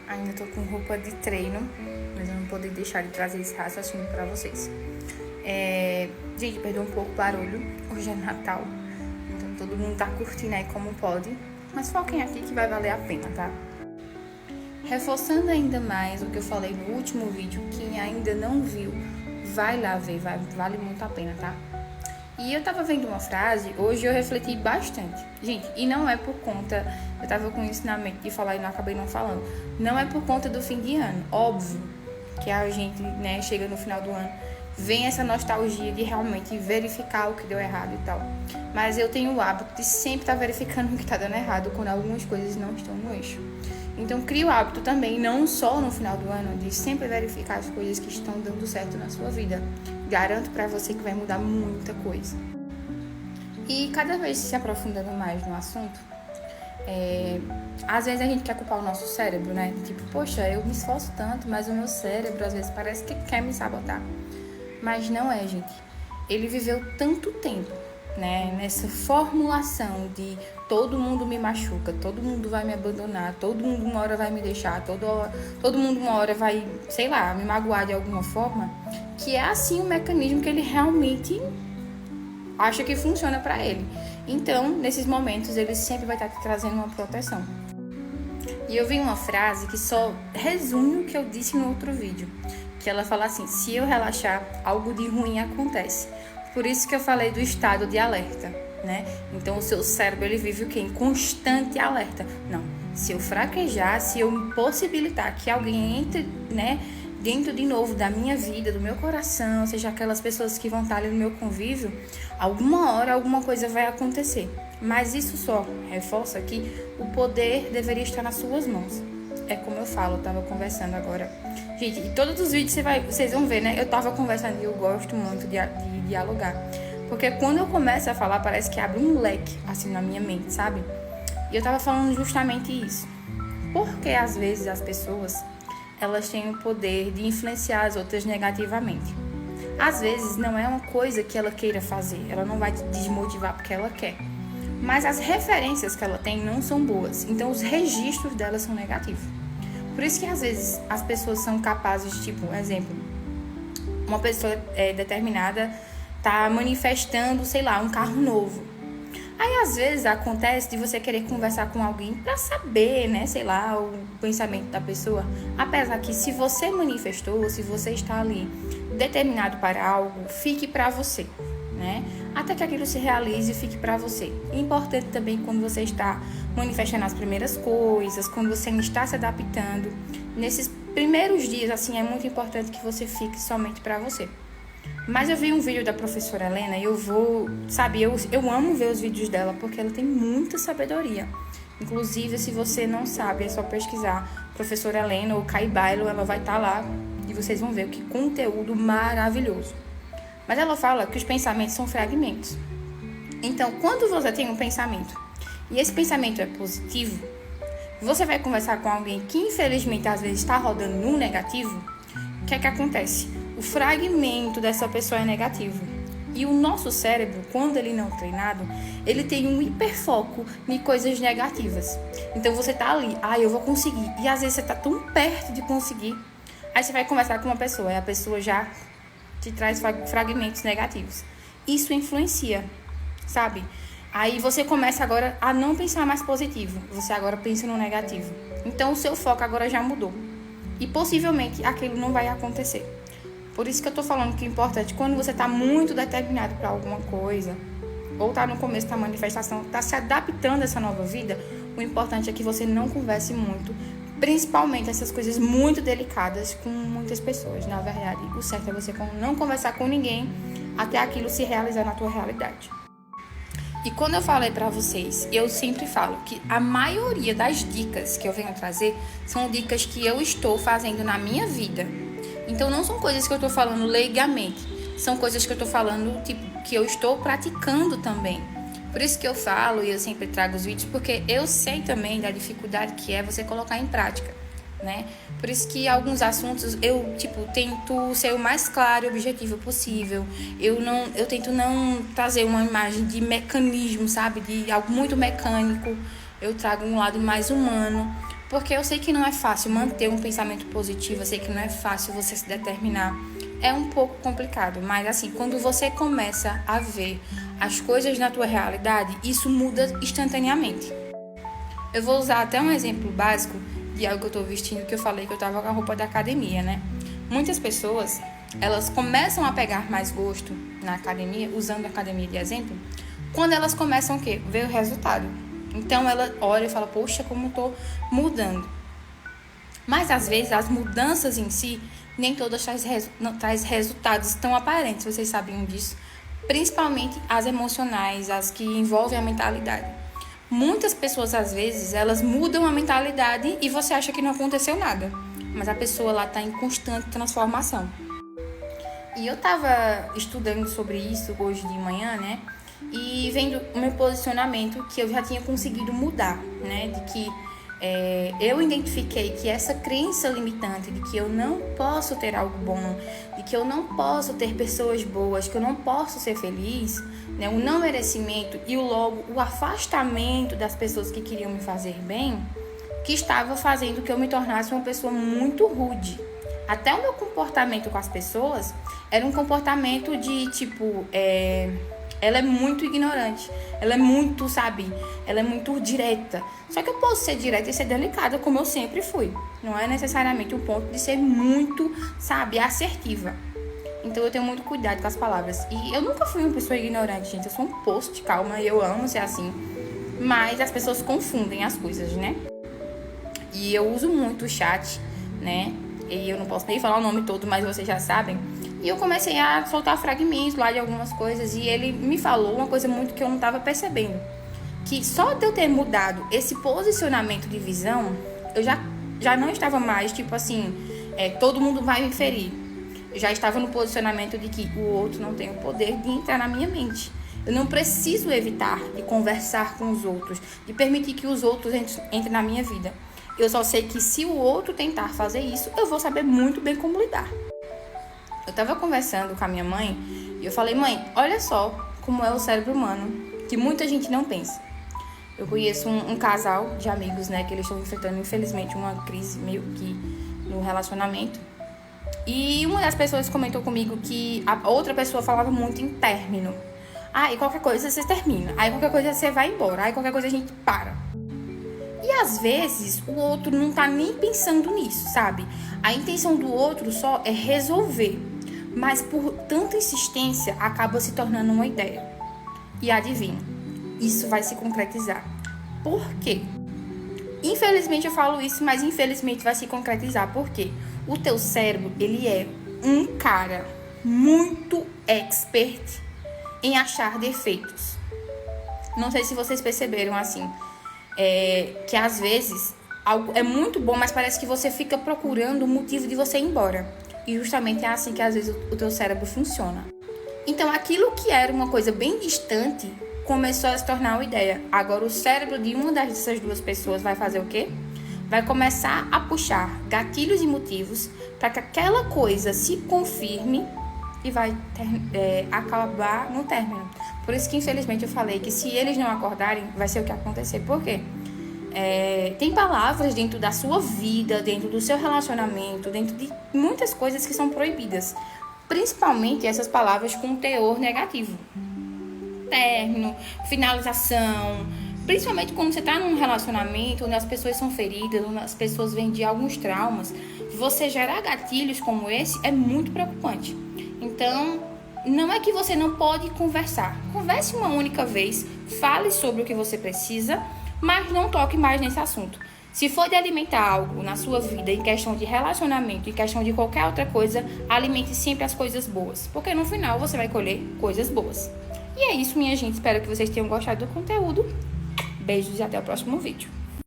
Ainda tô com roupa de treino, mas eu não poderia deixar de trazer esse raciocínio pra vocês. Gente, perdeu um pouco o barulho. Hoje é Natal, então todo mundo tá curtindo aí como pode. Mas foquem aqui que vai valer a pena, tá? Reforçando ainda mais o que eu falei no último vídeo, quem ainda não viu, vai lá ver, vale muito a pena, tá? E eu tava vendo uma frase, hoje eu refleti bastante. Gente, e não é por conta, eu tava com o ensinamento de falar e não acabei não falando. Não é por conta do fim de ano. Óbvio que a gente, né, chega no final do ano, vem essa nostalgia de realmente verificar o que deu errado e tal. Mas eu tenho o hábito de sempre estar verificando o que tá dando errado quando algumas coisas não estão no eixo. Então, crie o hábito também, não só no final do ano, de sempre verificar as coisas que estão dando certo na sua vida. Garanto pra você que vai mudar muita coisa. E cada vez se aprofundando mais no assunto, às vezes a gente quer culpar o nosso cérebro, né? Tipo, poxa, eu me esforço tanto, mas o meu cérebro às vezes parece que quer me sabotar. Mas não é, gente. Ele viveu tanto tempo, né, nessa formulação de todo mundo me machuca, todo mundo vai me abandonar, todo mundo uma hora vai me deixar, todo mundo uma hora vai, sei lá, me magoar de alguma forma, que é assim o mecanismo que ele realmente acha que funciona pra ele. Então, nesses momentos, ele sempre vai estar te trazendo uma proteção. E eu vi uma frase que só resume o que eu disse no outro vídeo, que ela fala assim: se eu relaxar, algo de ruim acontece. Por isso que eu falei do estado de alerta, né? Então, o seu cérebro, ele vive o quê? Em constante alerta. Não, se eu fraquejar, se eu impossibilitar que alguém entre, né, dentro de novo da minha vida, do meu coração, seja aquelas pessoas que vão estar ali no meu convívio, alguma hora alguma coisa vai acontecer. Mas isso só reforça que o poder deveria estar nas suas mãos. É como eu falo, eu tava conversando agora. Gente, em todos os vídeos vocês vão ver, né? Eu tava conversando e eu gosto muito de dialogar. Porque quando eu começo a falar, parece que abre um leque, assim, na minha mente, sabe? E eu tava falando justamente isso. Porque, às vezes, as pessoas, elas têm o poder de influenciar as outras negativamente. Às vezes, não é uma coisa que ela queira fazer. Ela não vai te desmotivar porque ela quer. Mas as referências que ela tem não são boas. Então, os registros dela são negativos. Por isso que, às vezes, as pessoas são capazes, tipo, um exemplo, uma pessoa determinada tá manifestando, sei lá, um carro novo. Aí, às vezes, acontece de você querer conversar com alguém pra saber, né, sei lá, o pensamento da pessoa. Apesar que, se você manifestou, se você está ali determinado para algo, fique pra você, né? Até que aquilo se realize e fique pra você. Importante também quando você está manifestando as primeiras coisas, quando você está se adaptando. Nesses primeiros dias, assim, é muito importante que você fique somente pra você. Mas eu vi um vídeo da professora Helena e eu amo ver os vídeos dela porque ela tem muita sabedoria. Inclusive, se você não sabe, é só pesquisar professora Helena ou Kai Bailo, ela vai estar lá e vocês vão ver que conteúdo maravilhoso. Mas ela fala que os pensamentos são fragmentos. Então, quando você tem um pensamento e esse pensamento é positivo, você vai conversar com alguém que infelizmente às vezes está rodando no negativo, o que é que acontece? O fragmento dessa pessoa é negativo. E o nosso cérebro, quando ele não é treinado, ele tem um hiperfoco em coisas negativas. Então você tá ali, eu vou conseguir. E às vezes você tá tão perto de conseguir, aí você vai conversar com uma pessoa e a pessoa já te traz fragmentos negativos. Isso influencia, sabe? Aí você começa agora a não pensar mais positivo. Você agora pensa no negativo. Então o seu foco agora já mudou. E possivelmente aquilo não vai acontecer. Por isso que eu tô falando que é importante, quando você tá muito determinado para alguma coisa, ou tá no começo da manifestação, tá se adaptando a essa nova vida, o importante é que você não converse muito, principalmente essas coisas muito delicadas com muitas pessoas. Na verdade, o certo é você não conversar com ninguém até aquilo se realizar na tua realidade. E quando eu falei pra vocês, eu sempre falo que a maioria das dicas que eu venho trazer são dicas que eu estou fazendo na minha vida. Então não são coisas que eu tô falando leigamente, são coisas que eu tô falando, tipo, que eu estou praticando também. Por isso que eu falo e eu sempre trago os vídeos, porque eu sei também da dificuldade que é você colocar em prática, né? Por isso que alguns assuntos eu, tento ser o mais claro e objetivo possível. Eu tento não trazer uma imagem de mecanismo, sabe? De algo muito mecânico. Eu trago um lado mais humano, Porque eu sei que não é fácil manter um pensamento positivo, eu sei que não é fácil você se determinar. É um pouco complicado, mas assim, quando você começa a ver as coisas na tua realidade, isso muda instantaneamente. Eu vou usar até um exemplo básico de algo que eu tô vestindo, que eu falei que eu tava com a roupa da academia, né? Muitas pessoas, elas começam a pegar mais gosto na academia, usando a academia de exemplo, quando elas começam o quê? Ver o resultado. Então ela olha e fala, poxa, como eu tô mudando. Mas às vezes as mudanças em si, nem todas traz resultados tão aparentes, vocês sabiam disso? Principalmente as emocionais, as que envolvem a mentalidade. Muitas pessoas, às vezes, elas mudam a mentalidade e você acha que não aconteceu nada. Mas a pessoa lá está em constante transformação. E eu estava estudando sobre isso hoje de manhã, né? E vendo o meu posicionamento que eu já tinha conseguido mudar, né? De que eu identifiquei que essa crença limitante de que eu não posso ter algo bom, de que eu não posso ter pessoas boas, que eu não posso ser feliz, né? O não merecimento e logo o afastamento das pessoas que queriam me fazer bem, que estava fazendo que eu me tornasse uma pessoa muito rude. Até o meu comportamento com as pessoas era um comportamento de tipo, ela é muito ignorante, ela é muito, sabe, ela é muito direta. Só que eu posso ser direta e ser delicada, como eu sempre fui. Não é necessariamente um ponto de ser muito, sabe, assertiva. Então eu tenho muito cuidado com as palavras. E eu nunca fui uma pessoa ignorante, gente. Eu sou um poço de calma e eu amo ser assim. Mas as pessoas confundem as coisas, né? E eu uso muito o chat, né? E eu não posso nem falar o nome todo, mas vocês já sabem. E eu comecei a soltar fragmentos lá de algumas coisas. E ele me falou uma coisa muito que eu não estava percebendo. Que só de eu ter mudado esse posicionamento de visão, eu já não estava mais, tipo assim, todo mundo vai me ferir. Eu já estava no posicionamento de que o outro não tem o poder de entrar na minha mente. Eu não preciso evitar de conversar com os outros, de permitir que os outros entrem na minha vida. Eu só sei que se o outro tentar fazer isso, eu vou saber muito bem como lidar. Eu estava conversando com a minha mãe e eu falei, mãe, olha só como é o cérebro humano, que muita gente não pensa. Eu conheço um casal de amigos, né, que eles estão enfrentando, infelizmente, uma crise meio que no relacionamento. E uma das pessoas comentou comigo que a outra pessoa falava muito em término. E qualquer coisa você termina. Aí qualquer coisa você vai embora. Aí qualquer coisa a gente para. E às vezes o outro não tá nem pensando nisso, sabe? A intenção do outro só é resolver. Mas por tanta insistência acaba se tornando uma ideia. E adivinha, isso vai se concretizar. Por quê? Infelizmente eu falo isso, mas infelizmente vai se concretizar. Por quê? O teu cérebro, ele é um cara muito expert em achar defeitos. Não sei se vocês perceberam assim, que às vezes algo é muito bom, mas parece que você fica procurando o motivo de você ir embora. E justamente é assim que às vezes o teu cérebro funciona. Então aquilo que era uma coisa bem distante começou a se tornar uma ideia. Agora o cérebro de uma dessas duas pessoas vai fazer o quê? Vai começar a puxar gatilhos e motivos para que aquela coisa se confirme e vai acabar no término. Por isso que infelizmente eu falei que se eles não acordarem, vai ser o que acontecer. Por quê? Tem palavras dentro da sua vida, dentro do seu relacionamento, dentro de muitas coisas que são proibidas. Principalmente essas palavras com teor negativo. Término, finalização. Principalmente quando você está num relacionamento onde as pessoas são feridas, onde as pessoas vêm de alguns traumas. Você gerar gatilhos como esse é muito preocupante. Então, não é que você não pode conversar. Converse uma única vez, fale sobre o que você precisa, mas não toque mais nesse assunto. Se for de alimentar algo na sua vida, em questão de relacionamento, em questão de qualquer outra coisa, alimente sempre as coisas boas, porque no final você vai colher coisas boas. E é isso, minha gente. Espero que vocês tenham gostado do conteúdo. Beijos e até o próximo vídeo.